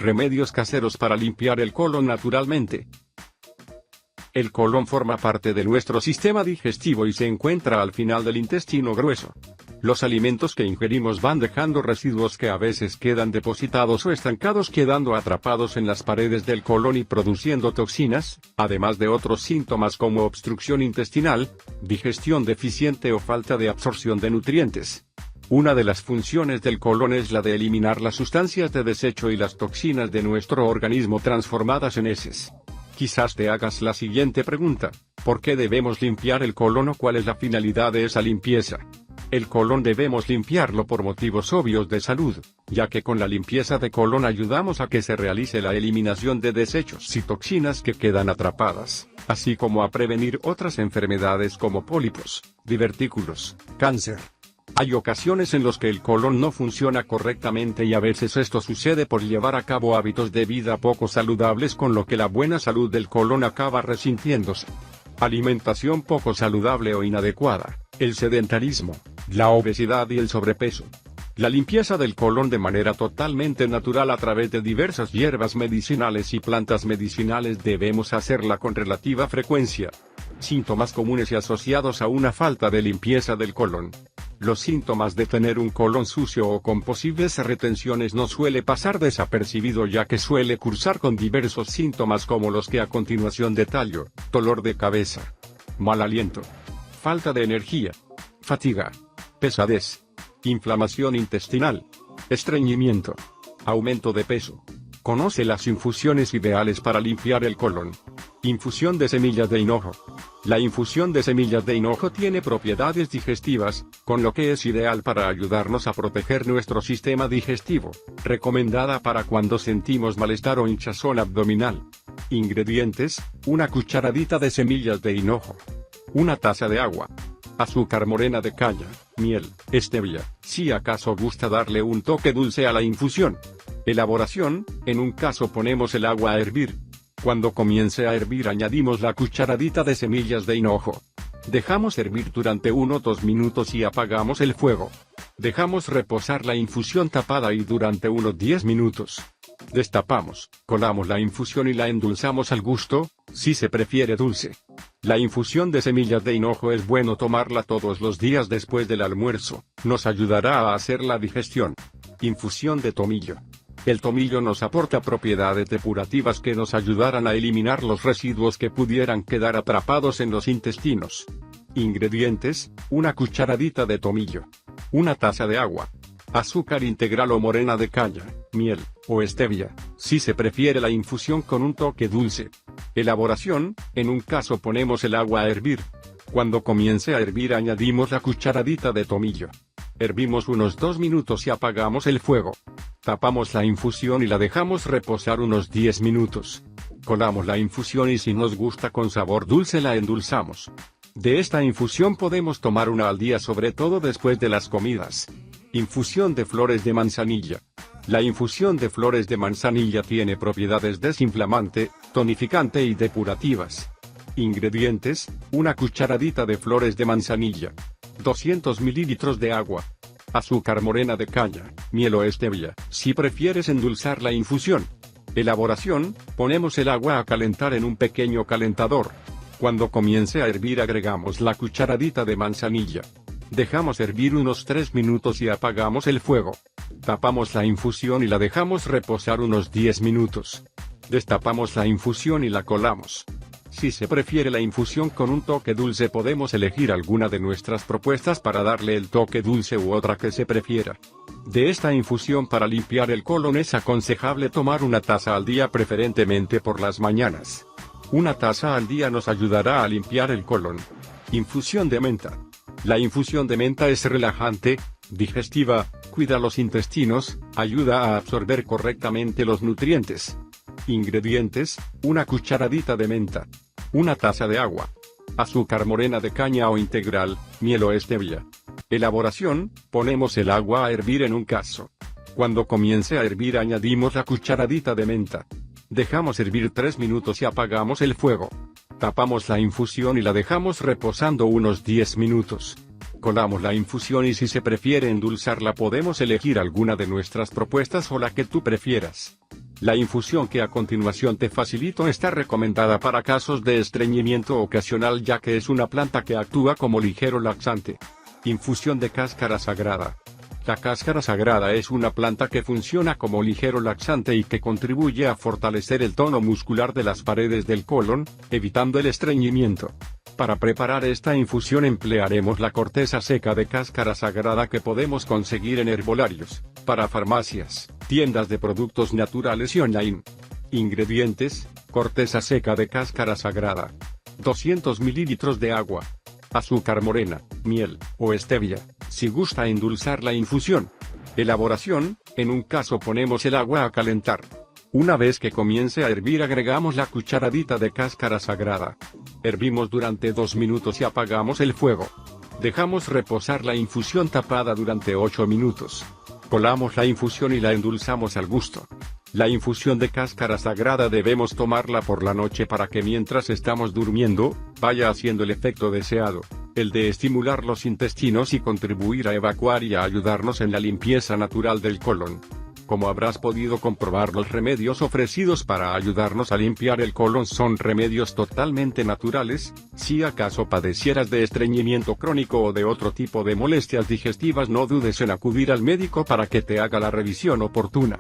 Remedios caseros para limpiar el colon naturalmente. El colon forma parte de nuestro sistema digestivo y se encuentra al final del intestino grueso. Los alimentos que ingerimos van dejando residuos que a veces quedan depositados o estancados, quedando atrapados en las paredes del colon y produciendo toxinas, además de otros síntomas como obstrucción intestinal, digestión deficiente o falta de absorción de nutrientes. Una de las funciones del colon es la de eliminar las sustancias de desecho y las toxinas de nuestro organismo transformadas en heces. Quizás te hagas la siguiente pregunta: ¿por qué debemos limpiar el colon o cuál es la finalidad de esa limpieza? El colon debemos limpiarlo por motivos obvios de salud, ya que con la limpieza de colon ayudamos a que se realice la eliminación de desechos y toxinas que quedan atrapadas, así como a prevenir otras enfermedades como pólipos, divertículos, cáncer. Hay ocasiones en las que el colon no funciona correctamente y a veces esto sucede por llevar a cabo hábitos de vida poco saludables, con lo que la buena salud del colon acaba resintiéndose. Alimentación poco saludable o inadecuada, el sedentarismo, la obesidad y el sobrepeso. La limpieza del colon de manera totalmente natural a través de diversas hierbas medicinales y plantas medicinales debemos hacerla con relativa frecuencia. Síntomas comunes y asociados a una falta de limpieza del colon. Los síntomas de tener un colon sucio o con posibles retenciones no suele pasar desapercibido, ya que suele cursar con diversos síntomas como los que a continuación detallo: dolor de cabeza, mal aliento, falta de energía, fatiga, pesadez, inflamación intestinal, estreñimiento, aumento de peso. Conoce las infusiones ideales para limpiar el colon. Infusión de semillas de hinojo. La infusión de semillas de hinojo tiene propiedades digestivas, con lo que es ideal para ayudarnos a proteger nuestro sistema digestivo. Recomendada para cuando sentimos malestar o hinchazón abdominal. Ingredientes: una cucharadita de semillas de hinojo, una taza de agua, azúcar morena de caña, miel, stevia, si acaso gusta darle un toque dulce a la infusión. Elaboración: en un caso ponemos el agua a hervir. Cuando comience a hervir añadimos la cucharadita de semillas de hinojo. Dejamos hervir durante 1 o 2 minutos y apagamos el fuego. Dejamos reposar la infusión tapada y durante unos 10 minutos. Destapamos, colamos la infusión y la endulzamos al gusto, si se prefiere dulce. La infusión de semillas de hinojo es bueno tomarla todos los días después del almuerzo, nos ayudará a hacer la digestión. Infusión de tomillo. El tomillo nos aporta propiedades depurativas que nos ayudarán a eliminar los residuos que pudieran quedar atrapados en los intestinos. Ingredientes: una cucharadita de tomillo, una taza de agua, azúcar integral o morena de caña, miel, o stevia, si se prefiere la infusión con un toque dulce. Elaboración: en un caso ponemos el agua a hervir. Cuando comience a hervir añadimos la cucharadita de tomillo. Hervimos unos 2 minutos y apagamos el fuego. Tapamos la infusión y la dejamos reposar unos 10 minutos. Colamos la infusión y si nos gusta con sabor dulce la endulzamos. De esta infusión podemos tomar una al día, sobre todo después de las comidas. Infusión de flores de manzanilla. La infusión de flores de manzanilla tiene propiedades desinflamante, tonificante y depurativas. Ingredientes: una cucharadita de flores de manzanilla, 200 ml de agua, azúcar morena de caña, miel o stevia, si prefieres endulzar la infusión. Elaboración: ponemos el agua a calentar en un pequeño calentador. Cuando comience a hervir agregamos la cucharadita de manzanilla. Dejamos hervir unos 3 minutos y apagamos el fuego. Tapamos la infusión y la dejamos reposar unos 10 minutos. Destapamos la infusión y la colamos. Si se prefiere la infusión con un toque dulce podemos elegir alguna de nuestras propuestas para darle el toque dulce u otra que se prefiera. De esta infusión para limpiar el colon es aconsejable tomar una taza al día, preferentemente por las mañanas. Una taza al día nos ayudará a limpiar el colon. Infusión de menta. La infusión de menta es relajante, digestiva, cuida los intestinos, ayuda a absorber correctamente los nutrientes. Ingredientes: una cucharadita de menta, una taza de agua, azúcar morena de caña o integral, miel o stevia. Elaboración: ponemos el agua a hervir en un cazo. Cuando comience a hervir añadimos la cucharadita de menta. Dejamos hervir 3 minutos y apagamos el fuego. Tapamos la infusión y la dejamos reposando unos 10 minutos. Colamos la infusión y si se prefiere endulzarla podemos elegir alguna de nuestras propuestas o la que tú prefieras. La infusión que a continuación te facilito está recomendada para casos de estreñimiento ocasional, ya que es una planta que actúa como ligero laxante. Infusión de cáscara sagrada. La cáscara sagrada es una planta que funciona como ligero laxante y que contribuye a fortalecer el tono muscular de las paredes del colon, evitando el estreñimiento. Para preparar esta infusión emplearemos la corteza seca de cáscara sagrada que podemos conseguir en herbolarios, para farmacias, tiendas de productos naturales y online. Ingredientes: corteza seca de cáscara sagrada, 200 ml de agua, azúcar morena, miel o stevia, si gusta endulzar la infusión. Elaboración: en un caso ponemos el agua a calentar. Una vez que comience a hervir agregamos la cucharadita de cáscara sagrada. Hervimos durante 2 minutos y apagamos el fuego. Dejamos reposar la infusión tapada durante 8 minutos. Colamos la infusión y la endulzamos al gusto. La infusión de cáscara sagrada debemos tomarla por la noche para que mientras estamos durmiendo, vaya haciendo el efecto deseado, el de estimular los intestinos y contribuir a evacuar y a ayudarnos en la limpieza natural del colon. Como habrás podido comprobar, los remedios ofrecidos para ayudarnos a limpiar el colon son remedios totalmente naturales. Si acaso padecieras de estreñimiento crónico o de otro tipo de molestias digestivas, no dudes en acudir al médico para que te haga la revisión oportuna.